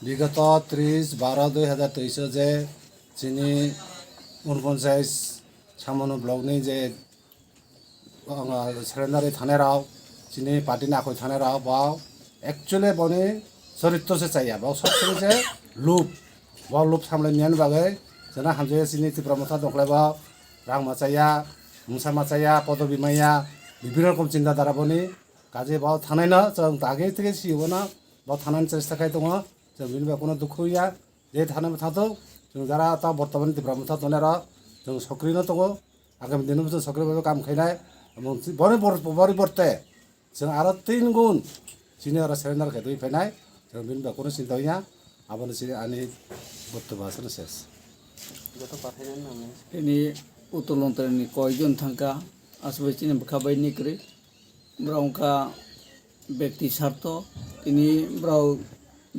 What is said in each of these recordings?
বিগত 30/12/2023 যে যিনি 49 সামনো ব্লকनि যে सेरेन्डारि थानायाव যিনি पार्टीनि आखय थानायाव बाव एक्चुअली बनि चरित्र से चाहिए बाव सबसे जे लुप बाव लुप सामलायनायनि बागै जोंना हामजाया सिनि तिप्रमथा दंख्लायबाव रां माचाया मुसा माचाया पदबि माया বিভিন্ন রকম চিন্তাধারা বনি কাজে বাव थानायनो जों दागे থেকে सियोना बाव थानायनि চেষ্টা खाय दङ जों बिनि बागै কোনো दुखु गैया जे थानाय थाथौ जों जारा ता बर्तमान तिप्रमथा थानायाव जों सक्रियनो दङ आगामी दिनाव जों सक्रियभाবে কাম खायनाय परिबर्ते जों आरो 3 गुन सिनियर सेरेन्डार खायदो फैनाय जों बिनि बागै কোনো চিন্তা गैया आबानो सिनि आनि बक्तब्য আছে শেষ ini utolontarani কয়জন থাকা আসবে চিনে খাবাই নিকরে ব্রাউকা ব্যক্তি স্বার্থ তিনি ব্রাউ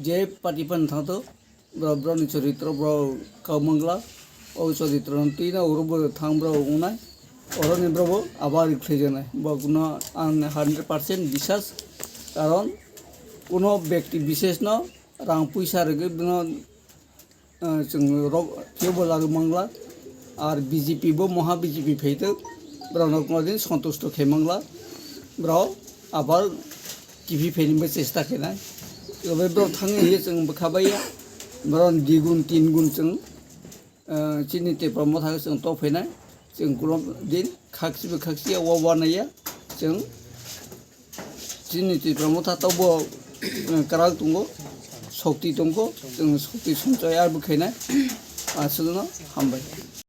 যে পার্টি পান থাকতো ব্রাউ ব্রাউনি চরিত্র ব্রাউ কাউমাংলা ও চরিত্র তিনা উরব থাং ব্রাউ উনাই অরনি ব্রাউ আবার খেজেনাই বা কোনো 100% বিশ্বাস কারণ কোনো ব্যক্তি বিশেষ ন রাং পয়সা রেগে जों केवल आरो मंगला और बीजेपी बो महा बीजेपी फैतो ब्राउन दिन सन्तुष्ट खेमंगला ब्राउ आबार टिभि फैनोबो चेष्टा खेनाय बे ब्राउ थाङो जों बखाबाया ब्राउन 2 गुन 3 गुन जों चिनिते प्रमथा जों तो फैनाय जों गुलम दिन खाक्सिबो खाक्सिया वानाया जों चिनिते प्रमथा तबो काराल दंगो शक्ति दंगो जों शक्ति सञ्चय आरो बोखायनाय आसोनो हामबाय।